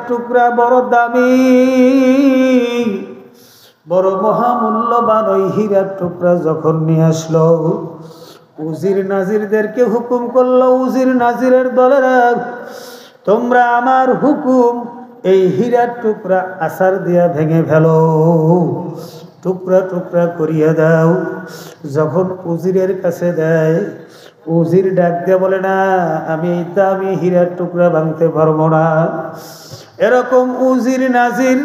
টুকরা বড় দামি, বড় মহামূল্যবান ওই হীরার টুকরা যখন নিয়ে আসলো, উজির নাজিরদেরকে হুকুম করলো, উজির নাজিরের দলেরা, তোমরা আমার হুকুম এই হীরার টুকরা আসার দিয়া ভেঙে ফেলো, টুকরা টুকরা করিয়া দাও। যখন উজিরের কাছে দেয়, উজির ডাক দিয়ে বলে, না, আমি এই দামি হীরার টুকরা ভাঙতে পারবো না। এরকম উজির নাজির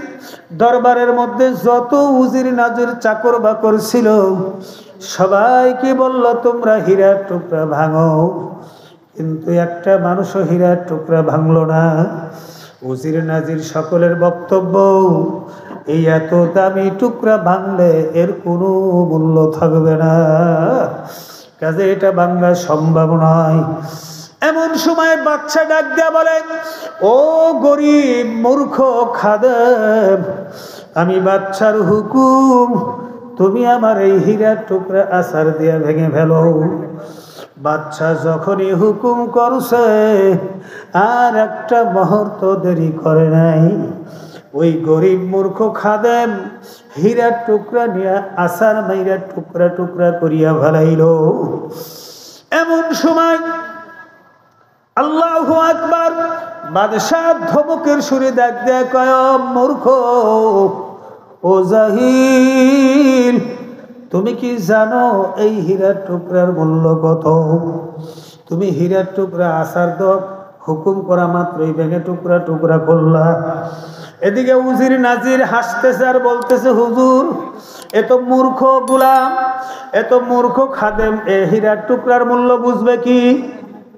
দরবারের মধ্যে যত উজির নাজির চাকর বাকর ছিল, সবাইকে বলল, তোমরা হীরার টুকরা ভাঙো। কিন্তু একটা মানুষও হীরার টুকরা ভাঙলো না। উজির নাজির সকলের বক্তব্য, এই এত দামি টুকরা ভাঙলে এর কোনো মূল্য থাকবে না, কাজে এটা ভাঙা সম্ভব নয়। এমন সময় বাচ্চা ডাক দেয়া বলে, ও গরিব মূর্খ খাদেম, আমি বাচ্চার হুকুম, তুমি আমার এই হীরার টুকরা আসার দিয়া ভেঙে ফেলো। বাচ্চা যখনই হুকুম করছে, আর একটা মুহূর্ত দেরি করে নাই, ওই গরিব মূর্খ খাদেম হীরার টুকরা নিয়ে আসার মাইরা টুকরা টুকরা করিয়া ফেলাইল। এমন সময় আল্লাহু আকবার, বাদশাহ ধমকের সুরে ডাক দেয়া কয়, মূর্খ ও জাহিল, তুমি কি জানো এই হীরার টুকরার মূল্য কত? তুমি হীরার টুকরা আসার দ হুকুম করা মাত্রই ভেঙে টুকরা টুকরা করলা। এদিকে উজির নাজির হাসতেছে আর বলতেছে, হুজুর, এত মূর্খ গোলাম, এত মূর্খ খাদেম এ হীরার টুকরার মূল্য বুঝবে কি?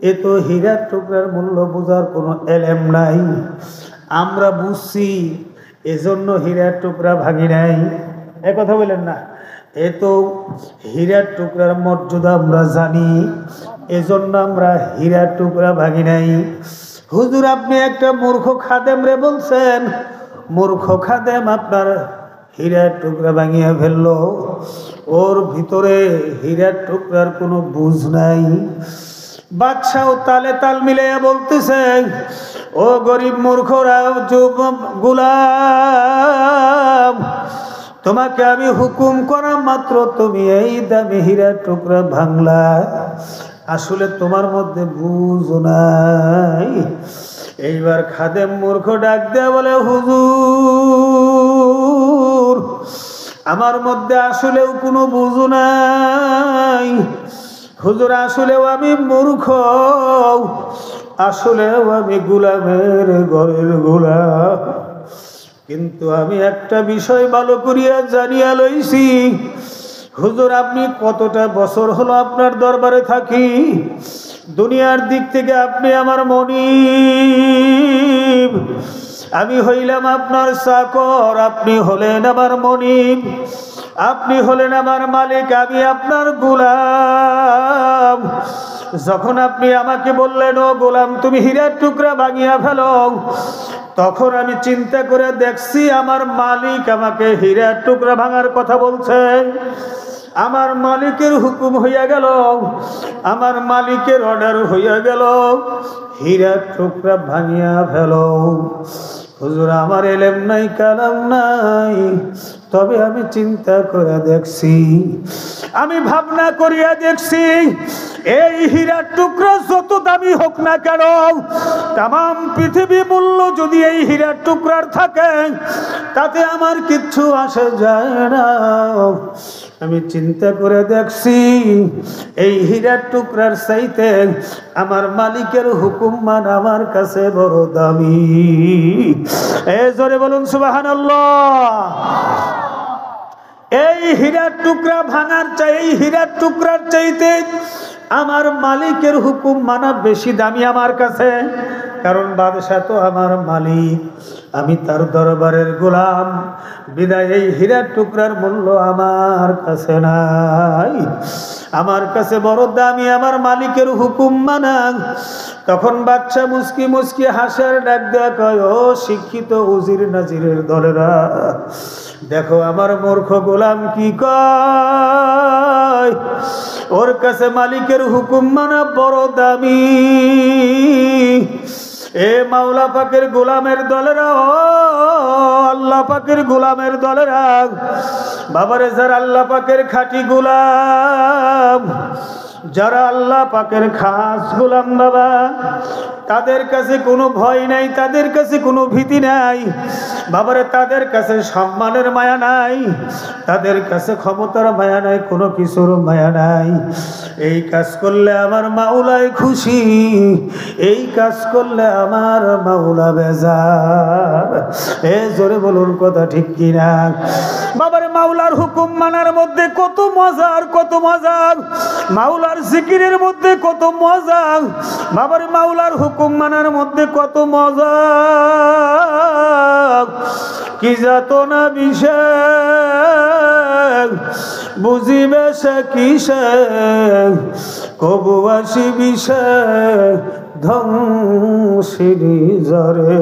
এ তো হীরার টুকরার মূল্য বোঝার কোনো এলেম নাই। আমরা বুঝছি, এজন্য হীরার টুকরা ভাঙি নাই। এ কথা বলেন না, এ তো হীরার টুকরার মর্যাদা আমরা জানি, এজন্য আমরা হীরার টুকরা ভাঙি নাই। হুজুর, আপনি একটা মূর্খ খাদেম রে বলছেন, মূর্খ খাদেম আপনার হীরার টুকরা ভাঙিয়া ফেললো, ওর ভিতরে হীরার টুকরার কোনো বুঝ নাই। বাদশাহ তালে তাল মিলাইয়া বলতেছে, ও গরিব মূর্খরা, গোলাম, তোমাকে আমি হুকুম করা মাত্র তুমি এই দামি হীরার টুকরা ভাঙলা, আসলে তোমার মধ্যে বুঝ নাই। এইবার খাদেম মূর্খ ডাক দেয়া বলে, হুজুর, আমার মধ্যে আসলেও কোনো বুঝ নাই। হুজুর, আসলেও আমি মূর্খ, আসলেও আমি গোলামের ঘরের গোলাম, কিন্তু আমি একটা বিষয় ভালো করিয়া জানিয়া লইছি। হুজুর, আপনি কতটা বছর হলো আপনার দরবারে থাকি, দুনিয়ার দিক থেকে আপনি আমার মনিব, আমি হইলাম আপনার চাকর, আপনি হলেন আমার মনিব, আপনি হলেন আমার মালিক, আমি আপনার গোলাম। যখন আপনি আমাকে বললেন, ও গোলাম, তুমি হীরার টুকরা ভাঙিয়া ফেলো, তখন আমি চিন্তা করে দেখছি আমার মালিক আমাকে হীরার টুকরা ভাঙার কথা বলছে। আমার মালিকের হুকুম হইয়া গেল, আমার মালিকের অর্ডার হইয়া গেল, হীরার টুকরা ভাঙিয়া ফেলো। হুজুর, আমার এলেম নাই, কালাম নাই, তবে আমি চিন্তা করে দেখছি, আমি ভাবনা করিয়া দেখছি, এই হীরার টুকরা যত দামি হোক না কেন, তাম পৃথিবী মূল্য যদি এই হীরার টুকরার থাকে, তাতে আমার কিচ্ছু আসে যায় না। আমি চিন্তা করে দেখছি, এই হীরার টুকরার চাইতে আমার মালিকের হুকুম মান আমার কাছে বড় দামি। এই জোরে বলুন সুবহানাল্লাহ। এই হীরার টুকরা ভাঙার চাই, এই হীরার টুকরার চাইতে আমার মালিকের হুকুম মানা বেশি দামি আমার কাছে, কারণ বাদশাহ তো আমার মালিক, আমি তার দরবারের গোলাম, বিদায় এই হীরার টুকরার মূল্য আমার কাছে নাই, আমার কাছে বড় দামি আমার মালিকের হুকুম মানা। তখন বাদশা মুস্কি মুস্কি হাসার ডাক দেয়া কয়, ও শিক্ষিত উজির নাজিরের দলেরা, দেখো আমার মূর্খ গোলাম কি কয়, ওর কাছে মালিকের হুকুম মানা বড় দামি, এ মাওলা পাকের গোলামের দলেরা, আল্লাহ পাকের গোলামের দলেরা, বাবারে যারা আল্লাহ পাকের খাঁটি গোলাম, যারা আল্লাহ পাকের খাস গোলাম বাবা, তাদের কাছে কোনো ভয় নাই, তাদের কাছে কোনো ভীতি নাই বাবারে, তাদের কাছে সম্মানের মায়া নাই, তাদের কাছে ক্ষমতার মায়া নাই, কোনো কিছুর মায়া নাই। এই কাজ করলে আমার মাওলাই খুশি, এই কাজ করলে আমার মাওলা বেজার। এ জোরে বলুন কথা ঠিক কিনা বাবারে? মাওলার হুকুম মানার মধ্যে কত মজা, আর কত মজা। মাওলার জিকিরের মধ্যে কত মজা বাবারে, মাওলার হুকুম মানার মধ্যে কত মজা। কি যাত না বিষয় বুঝিবে সে কিসে, কবু আসি বিষয় ধ্বংসিনী জরে।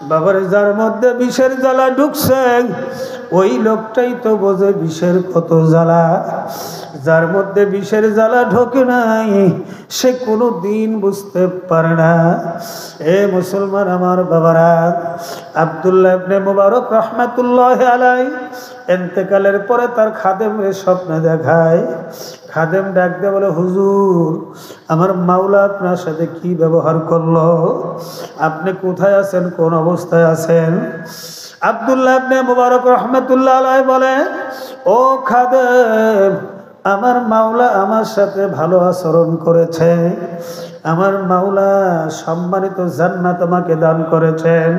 বাবার যার মধ্যে বিষের জ্বালা ঢুকছে ওই লোকটাই তো বোঝে বিষের কত জ্বালা। যার মধ্যে বিষের জ্বালা ঢোকে নাই সে কোনো দিন বুঝতে পারে না। এ মুসলমান আমার বাবারা, আব্দুল্লাহ ইবনে মুবারক রহমাতুল্লাহ আলাইহি ইন্তেকালের পরে তার খাদেমের স্বপ্নে দেখায়। খাদেম ডাক দিয়ে বলে, হুজুর আমার মাওলা আপনার সাথে কি ব্যবহার করলো, আপনি কোথায় আছেন, কোন অবস্থায় আছেন? আব্দুল্লাহ ইবনে মুবারক রহমাতুল্লাহ আলাইহি বলে, ও খাদেম, আমার মাওলা আমার সাথে ভালো আচরণ করেছে, আমার মাওলা সম্মানিত জান্নাত আমাকে দান করেছেন,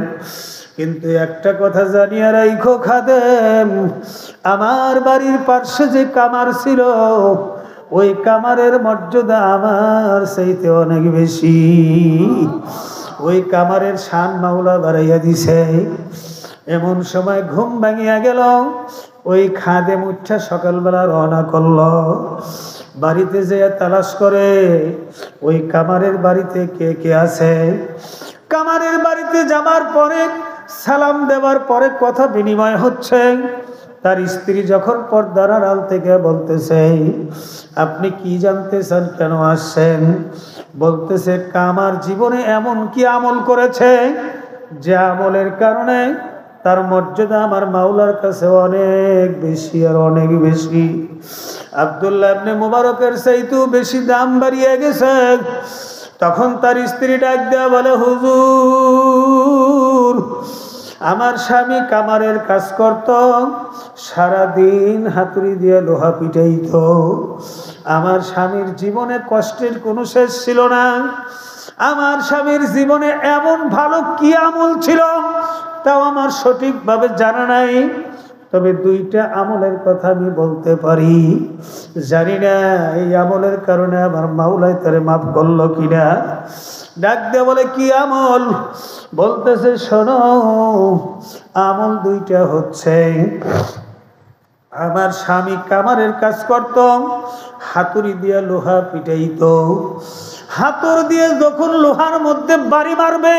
কিন্তু একটা কথা জানিয়ে রাখো খাদেম, আমার বাড়ির পার্শ্বে যে কামার ছিল ওই কামারের মর্যাদা আমার চাইতে অনেক বেশি। ওই কামারের শান মাওলা বাড়াইয়া দিছে। এমন সময় ঘুম ভাঙিয়া গেল, ওই খাদেম উঠা সকালবেলা রওনা করল। বাড়িতে যেয়ে তালাশ করে ওই কামারের বাড়িতে কে কে আছে। কামারের বাড়িতে যাবার পরে সালাম দেওয়ার পরে কথা বিনিময় হচ্ছে। তার স্ত্রী যখন পর্দার আড়াল থেকে বলতেছে, আপনি কি জানতে চান, কেন আসছেন? বলতেছে, কামার জীবনে এমন কি আমল করেছে যে আমলের কারণে তার মর্যাদা আমার মাওলার কাছে অনেক বেশি, আর অনেক বেশি। আব্দুল্লাহ ইবনে মুবারকের চাইতেও বেশি দাম বাড়িয়ে গেছে। তখন তার স্ত্রী ডাক দেয়া বলে, হুজুর আমার স্বামী কামারের কাজ করত, সারাদিন হাতুড়ি দিয়ে লোহা পিটাইত, আমার স্বামীর জীবনে কষ্টের কোনো শেষ ছিল না। আমার স্বামীর জীবনে এমন ভালো কি আমল ছিল তাও আমার সঠিকভাবে জানা নাই, তবে দুইটা আমলের কথা আমি বলতে পারি, জানি না এই আমলের কারণে আমার মাওলাই তারে মাফ করলো কিনা। ডাক দিয়ে বলে, কি আমল? বলতেছে, শোনো, আমল দুইটা হচ্ছে, আমার স্বামী কামারের কাজ করত, হাতুড়ি দিয়ে লোহা পিটাইত, হাতুর দিয়ে যখন লোহার মধ্যে বাড়ি মারবে,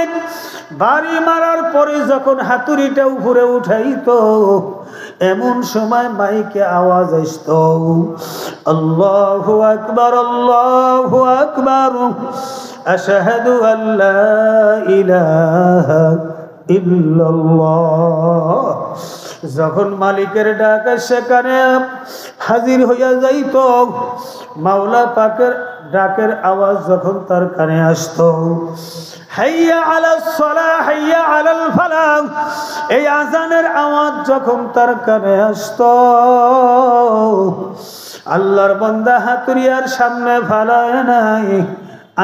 বাড়ি মারার পরে যখন হাতুড়িটা উপরে উঠাইতো, এমন সময় মাইকে আওয়াজ আসতো, আল্লাহু আকবার, আল্লাহু আকবার, আশহাদু আল্লা ইলাহা ইল্লাল্লাহ। যখন মালিকের ডাক সেখানে হাজির হইয়া যাইত, মাওলা পাকের ডাকের আওয়াজ যখন তার কানে আসতো, হাইয়া আলাস সালাহ, হাইয়া আলাল ফালাহ, এই আজানের আওয়াজ যখন তার কানে আসতো, আল্লাহর বান্দা হাতুড়িয়ার সামনে ফালায় নাই,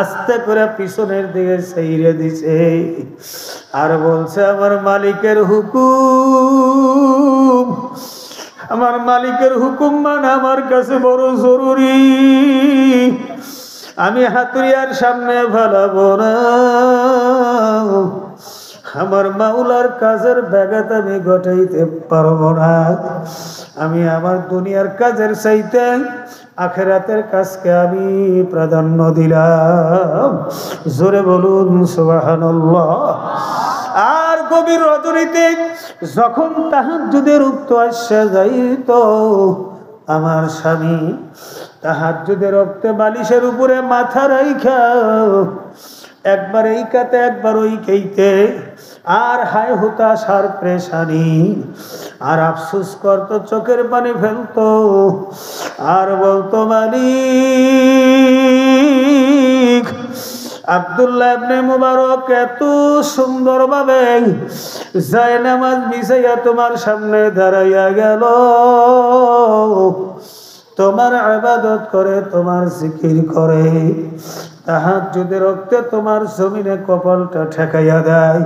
আস্তে করে পিছনের দিকে ছাইরে দিছে, আর বলছে, আমার মালিকের হুকুম, আমার মালিকের হুকুম মানে আমার কাছে বড় জরুরি, আমি হাতুড়িয়ার সামনে ফালাবো না, আমার মাওলার কাজের ব্যাঘাত আমি ঘটাইতে পারবো না, আমি আমার দুনিয়ার কাজের চাইতে আখিরাতের কাজকে আমি প্রাধান্য দিলাম। জোরে বলুন সুবহানাল্লাহ। আর গভীর রজনীতে যখন তাহাজ্জুদের রক্ত আসে যাইত, আমার স্বামী তাহাজ্জুদের রক্তে বালিশের উপরে মাথা রাইখা একবার এই কাতে একবার ওই কেইতে, আর হায় হুতাশ আর প্রেশানি, আর আফসুস করতো, চোখের পানি ফেলতো, আর বলতো মালিক আব্দুল্লাহ ইবনে মুবারক এত সুন্দরভাবে জায়নামাজ বিছাইয়া তোমার সামনে দাঁড়াইয়া গেল, তোমার ইবাদত করে, তোমার জিকির করে, তাহাজ্জুদের রক্তে তোমার জমিনে কপালটা ঠেকাইয়া দেয়,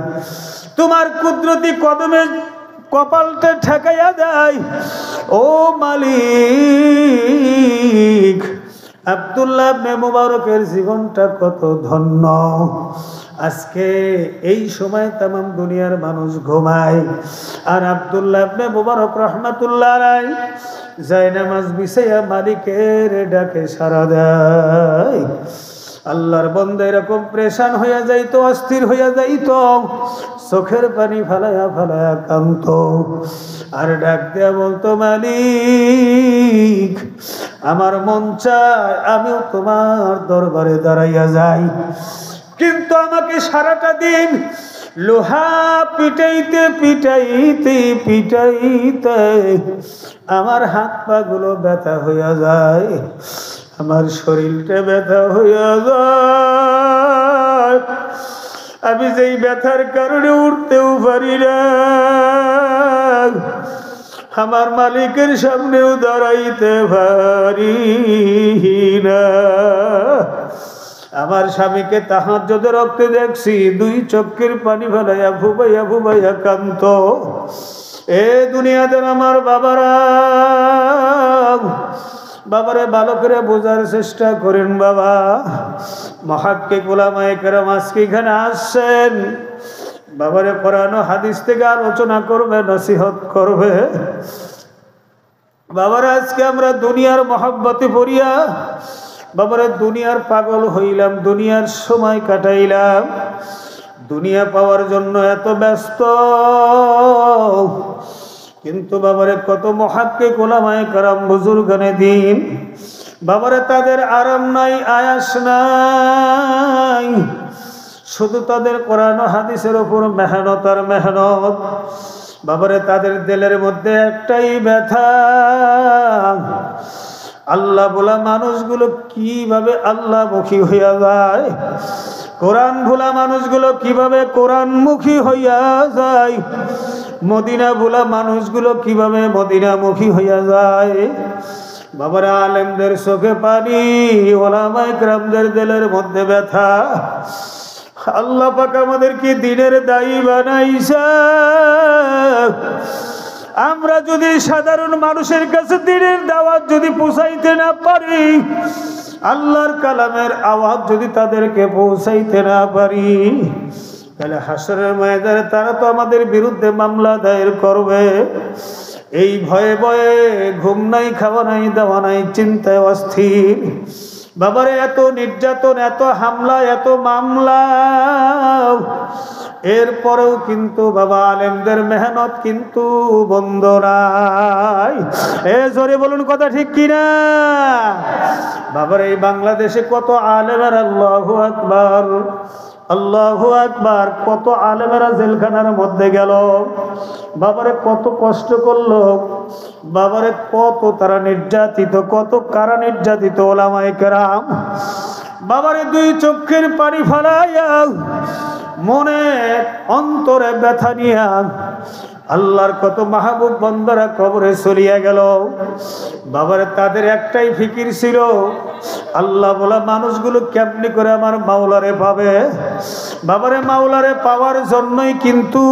তোমার কুদরতি কদমে কপালটা ঠেকাইয়া দেয়। ও মালিক, আব্দুল্লাহ ইবনে মুবারকের জীবনটা কত ধন্য। আজকে এই সময় তামাম দুনিয়ার মানুষ ঘুমায়, আর আব্দুল্লাহ ইবনে মুবারক রাহমাতুল্লাহ আলাইহি জায়নামাজ বিছাইয়া মালিকের ডাকে সাড়া দেয়। আল্লাহর বান্দা এরকম প্রেশান হইয়া যাইতো, অস্থির হইয়া যাইতো, চোখের পানি ফালায়া ফালায়া কাঁদতো, আর ডাক দেয়া বলতো মালিক আমার মন চায় আমিও তোমার দরবারে দাঁড়াইয়া যাই, কিন্তু আমাকে সারাটা দিন লোহা পিটাইতে পিটাইতে পিটাইতে আমার হাত পা গুলো ব্যথা হইয়া যায়, আমার শরীরটা ব্যথা হইয়া যায়, আমি যেই ব্যথার কারণে উঠতেও পারি না, আমার মালিকের সামনেও দাঁড়াইতে পারি না। আমার স্বামীকে তাহাজ্জুদের রক্তে দেখছি দুই চোখের পানি ফেলাইয়া ভুবাইয়া ভুবাইয়া কান্ত। এ দুনিয়াদের আমার বাবারা, বাবারে ভালো করে বোঝার চেষ্টা করেন বাবা। মুহাক্কিক উলামায়ে কেরাম আজকে এখানে আসছেন, বাবারে কোরআন ও হাদিস থেকে আলোচনা করবে, নসিহত করবে। বাবারা আজকে আমরা দুনিয়ার মহব্বতে পড়িয়া বাবারে দুনিয়ার পাগল হইলাম, দুনিয়ার সময় কাটাইলাম, দুনিয়া পাওয়ার জন্য এত ব্যস্ত। কিন্তু বাবারে কত মুহাক্কিক উলামায়ে কেরাম বুজুর্গানে দিন, বাবারে তাদের আরাম নাই, আয়াস নাই, শুধু তাদের কোরআন ও হাদিসের উপর মেহনত আর মেহনত। বাবারে তাদের দিলের মধ্যে একটাই ব্যথা, আল্লাহ বলা মানুষগুলো কিভাবে আল্লাহমুখী হইয়া যায়, কোরআন ভোলা মানুষগুলো কিভাবে কোরআনমুখী হইয়া যায়, মদিনা ভোলা মানুষগুলো কিভাবে মদিনামুখী হইয়া যায়। বাবারা আলেমদের চোখে পানি, ওলামায়ে কেরামদের দিলের মধ্যে ব্যথা। আল্লাহ পাক আমাদেরকে দ্বীনের দায়ী বানাইছে। আমরা যদি সাধারণ মানুষের কাছে দ্বীনের দাওয়াত যদি পৌঁছাইতে না পারি, আল্লাহর কালামের আওয়াজ যদি তাদেরকে পৌঁছাইতে না পারি, তাহলে হাসরের ময়দানে তারা তো আমাদের বিরুদ্ধে মামলা দায়ের করবে। এই ভয়ে ভয়ে ঘুম নাই, খাওয়া নাই, দাওয়া নাই, চিন্তায় অস্থির। বাবারে এত নির্যাতন, এত হামলা, এত মামলা, এরপরেও কিন্তু বাবা আলেমদের মেহনত কিন্তু বন্ধ নাই। এ জোরে বলুন কথা ঠিক কিনা? বাবার এই বাংলাদেশে কত আলেমের, আল্লাহু আকবার, আল্লাহু আকবার, কত আলেমেরা জেলখানার মধ্যে গেল, বাবারে কত কষ্ট করলো, বাবারে কত তারা নির্যাতিত, কত কারা নির্যাতিত ওলামায়ে কেরাম। বাবারে দুই চোখের পানি ফালাইয়া, মনে অন্তরে ব্যথা নিয়া আল্লাহর কত মাহবুব বন্দরা কবরে চলিয়া গেল। বাবারে তাদের একটাই ফিকির ছিল, আল্লাহ বলা মানুষগুলো কেমনি করে আমার মাওলারে পাবে। বাবারে মাওলারে পাওয়ার জন্যই কিন্তু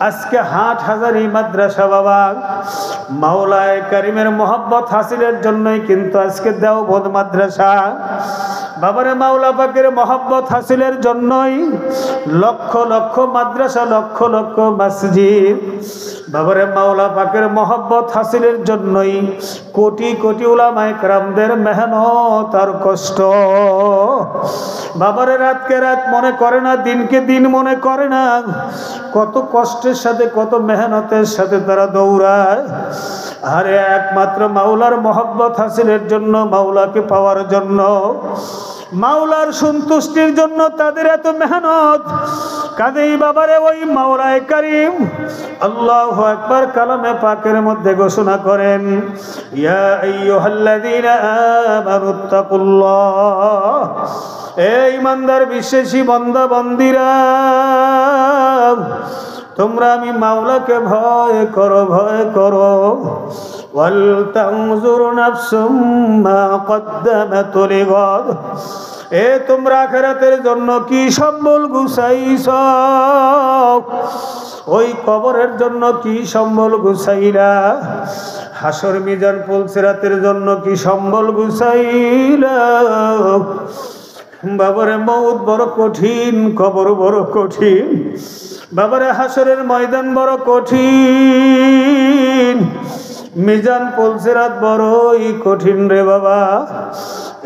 আজকে হাট হাজারি মাদ্রাসা, বাবা মাওলায়ে কারিমের মহব্বত হাসিলের জন্যই কিন্তু আজকে দেওবন্দ মাদ্রাসা। বাবারে মাওলা পাকের মহব্বত হাসিলের জন্যই লক্ষ লক্ষ মাদ্রাসা, লক্ষ লক্ষ মসজিদ। বাবারে মাওলা পাকের মহব্বত হাসিলের জন্যই কোটি কোটি উলামায়ে কেরামদের মেহনত আর কষ্ট। বাবারে রাতকে রাত মনে করে না, দিনকে দিন মনে করে না, কত কষ্টের সাথে, কত মেহনতের সাথে তারা দৌড়ায়। আরে একমাত্র মাওলার মহব্বত হাসিলের জন্য, মাওলাকে পাওয়ার জন্য। মাওলার সন্তুষ্টির জন্য তাদের এত মেহনত। কাজেই বাবারে ওই মাওলায়ে কারীম আল্লাহু আকবার কালামে পাকের মধ্যে ঘোষণা করেন, ইয়া আইয়ুহাল্লাযীনা আমানুত্তাকুল্লাহ, এই ইমানদার বিশ্বাসী বান্দা বান্দীরা, তোমরা আমি মাওলাকে ভয় করো, ভয় করো। ওয়াল তানজুর নাফসুম মা কদ্দামাত লিগাদ, এ তোমরা আখিরাতের জন্য কি সম্বল গুছাইছ, ওই কবরের জন্য কি সম্বল গুছাইলা, হাসর মিজান পুলসিরাতের জন্য কি সম্বল গুছাইলা। বাবারে মউত বড় কঠিন, কবর বড় কঠিন, বাবারে হাসরের ময়দান বড় কঠিন, মিজান পুলসিরাত বড়ই কঠিন রে বাবা।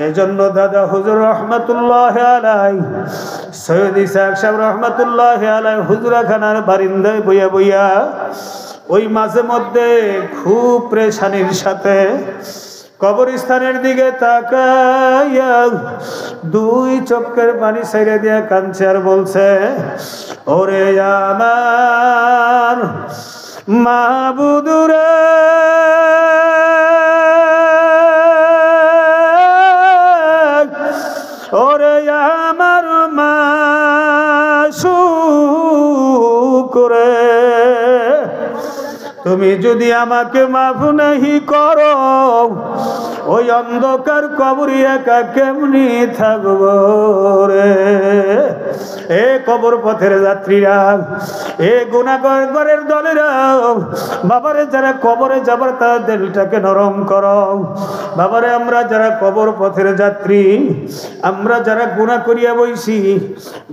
এজন্য দাদা হুজুর রহমাতুল্লাহ আলাই, সৈয়দ ইসহাক সাহেব রহমাতুল্লাহ আলাই হুজরাখানার বারিন্দায় বইয়া বইয়া ওই মাঝে মধ্যে খুব প্রেশানির সাথে কবরস্থানের দিকে তাকাইয়া দুই চোখের পানি ছেড়ে দিয়ে কাঁদছে আর বলছে, ওরে আমার মাবুদুরে, ওরে আমার মাসুক রে, তুমি যদি আমাকে মাফ নাহি করো, ওই অন্ধকার কবরে একা কেমনি থাকব রে। এ কবর পথের যাত্রীরা, এ গুনাহগারের দলেরা, বাবারে যারা কবরে যাবার তার দিলটাকে নরম করো। বাবারে আমরা যারা কবর পথের যাত্রী, আমরা যারা গুনাহ করিয়া বইছি,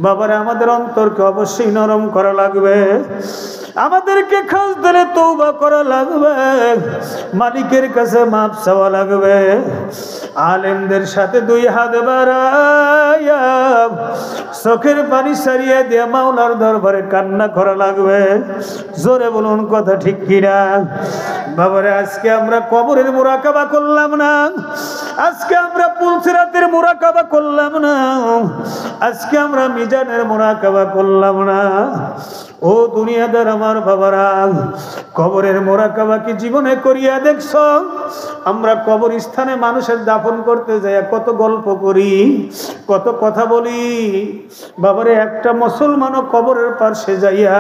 বাবারে আমাদের অন্তরকে অবশ্যই নরম করা লাগবে, আমাদেরকে খাস দিলে তওবা করা লাগবে, মালিকের কাছে মাপ চাওয়া লাগবে। আলেমদের সাথে দুই হাত বাড়াইয়া চোখের পানি সারিয়ে দিয়ে মাওলার দরবারে কান্না করা লাগবে। জোরে বলুন কথা ঠিক কিনা? বাবারে আজকে আমরা কবরের মুরাকাবা করলাম না, আজকে আমরা পুলসিরাতের মুরাকাবা করলাম না, আজকে আমরা মিজানের মুরাকাবা করলাম না। ও দুনিয়াদার আমার বাবারা, কবরের মুরাকাবা কি জীবনে করিয়া দেখছ? আমরা কবরস্থানে মানুষের দাফন করতে যাই কত গল্প করি, কত কথা বলি। বাবারে একটা মুসলমানও কবরের পাশে যাইয়া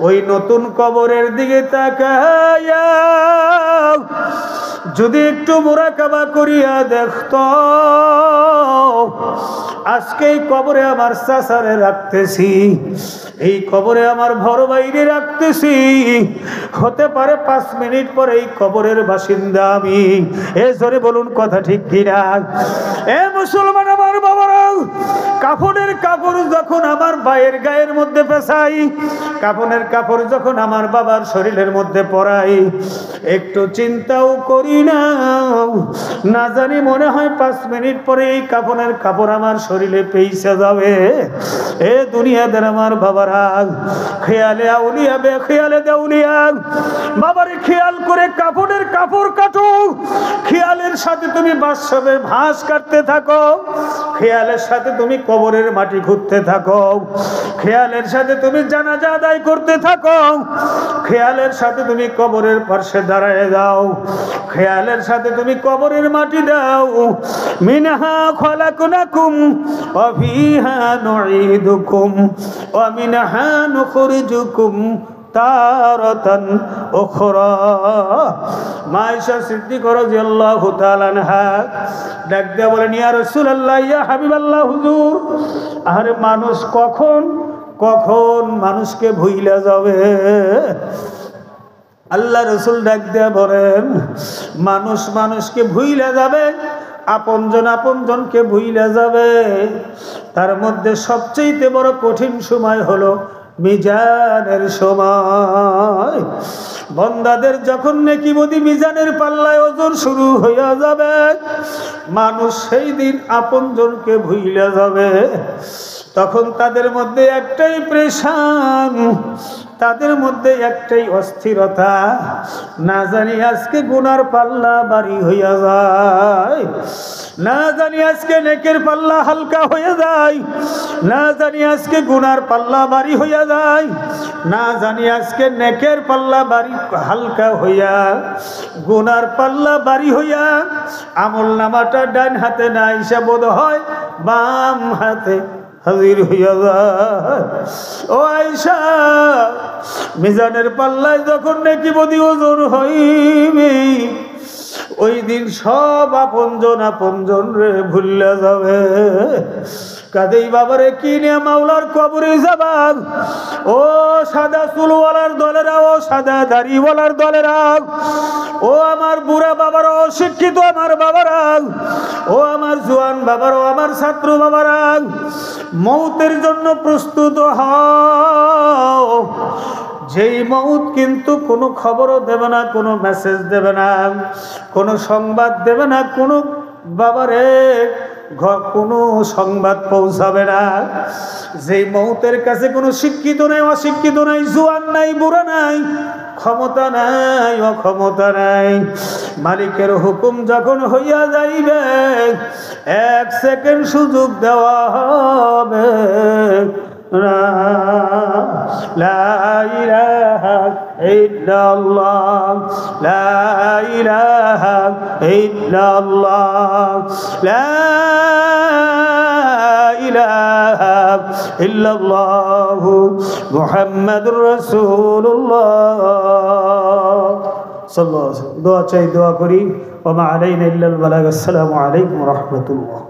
ওই নতুন কবরের দিকে তাকাইয়া যদি একটু মুরাকাবা করিয়া দেখত, আজকে এই কবরে আমার চাচারে রাখতেছি, এই কবরে আমার বড় ভাইরে রাখতেছি, হতে পারে 5 মিনিট পরে এই কবরের বাসিন্দা আমি। এ জোরে বলুন কথা ঠিক কিনা? এ মুসলমান আমার বাবারা, কাফনের কাপড় যখন আমার ভাইয়ের গায়ের মধ্যে পেছাই, কাফনের কাপড় যখন আমার বাবার শরীরের মধ্যে পরাই, একটু চিন্তাও করি না, না জানি মনে হয় 5 মিনিট পরে এই কাফনের কাপড় আমার শরীরে পেইছে যাবে। এ দুনিয়াদের আমার বাবারা, খেয়ালে আউলিয়া বে খেয়ালে দেউলিয়া, বাবারে খেয়াল করে কাফনের কাপড় কাটো, খেয়ালের সাথে তুমি বাসবে ভাঁজ কাটতে থাকো, খেয়ালের সাথে তুমি কবরের মাটি খুঁড়তে থাকো, খেয়ালের সাথে তুমি জানাজা আদায় করতে থাকো, খেয়ালের সাথে তুমি কবরের পাশে দাঁড়ায় যাও, খেয়ালের সাথে তুমি কবরের মাটি দাও। মিনহা খলাকনাকুম ওয়া ফিহা নুঈদুকুম ওয়া মিনহা নুখরিজুকুম তারাতান উখরা। মা আয়েশা সিদ্দিকা রাদিয়াল্লাহু তাআলা আনহা ডাক দিয়া বলেন, ইয়া রাসূলুল্লাহ, ইয়া হাবিবাল্লাহ হুজুর, আরে মানুষ কখন কখন মানুষকে ভুইলা যাবে? আল্লাহ রসুল ডাক দিয়া বলেন, মানুষ মানুষকে ভুইলা যাবে, আপনজন আপনজনকে ভুইলা যাবে। তার মধ্যে সবচেয়ে বড় কঠিন সময় হলো মিজানের সময়। বন্দাদের যখন নেকি বদি মিজানের পাল্লায় ওজন শুরু হইয়া যাবে, মানুষ সেই দিন আপনজনকে ভুইলা যাবে। তখন তাদের মধ্যে একটাই প্রেশান, তাদের মধ্যে একটাই অস্থিরতা, না জানি আজকে গুনার পাল্লা ভারী হইয়া যায়, না জানি আজকে নেকের পাল্লা হালকা হয়ে যায়, না জানি আজকে গুনার পাল্লা ভারী হইয়া যায়, না জানি আজকে নেকের পাল্লা ভারী হালকা হইয়া গুনার পাল্লা ভারী হইয়া আমল নামাটা ডান হাতে না এসে বোধ হয় বাম হাতে হাজির হইয়া যায়। ও আয়েশা, মিজানের পাল্লায় যখন নেকি বদি ওজন হইবে, ওই দিন সব আপনজন রে ভুলিয়া যাবে। কাদেই বাবারে কি নিয়ে মাওলার কবরে যাবাগ? ও সাদা চুলওয়ালার দলেরা, ও সাদা দাড়িওয়ালার দলেরা, ও আমার বুড়া বাবারা, অশিক্ষিত আমার বাবারা, ও আমার জোয়ান বাবারা, আমার ছাত্র বাবারা, মৌতের জন্য প্রস্তুত হও। যেই মৌত কিন্তু কোনো খবরও দেবে না, কোনো মেসেজ দেবে না, কোনো সংবাদ দেবে না, কোনো বাবারে কোনো সংবাদ পৌঁছাবে না। যেই মৌতের কাছে কোনো শিক্ষিত নাই, অশিক্ষিত নাই, জোয়ান নাই, বুড়া নাই, ক্ষমতা নাই, অক্ষমতা নাই, মালিকের হুকুম যখন হইয়া যাইবে, 1 সেকেন্ড সুযোগ দেওয়া হবে না। লা ইলাহা ইল্লাল্লাহ, লা ইলাহা ইল্লাল্লাহ, লা ইলাহা ইল্লাল্লাহ মুহাম্মাদুর রাসূলুল্লাহ সাল্লাল্লাহু আলাইহি ওয়াসাল্লাম। দোয়া চাই, দোয়া করি। ওয়া মা আলাইনা ইল্লাল বালাগ। আসসালামু আলাইকুম ওয়া রাহমাতুল্লাহ।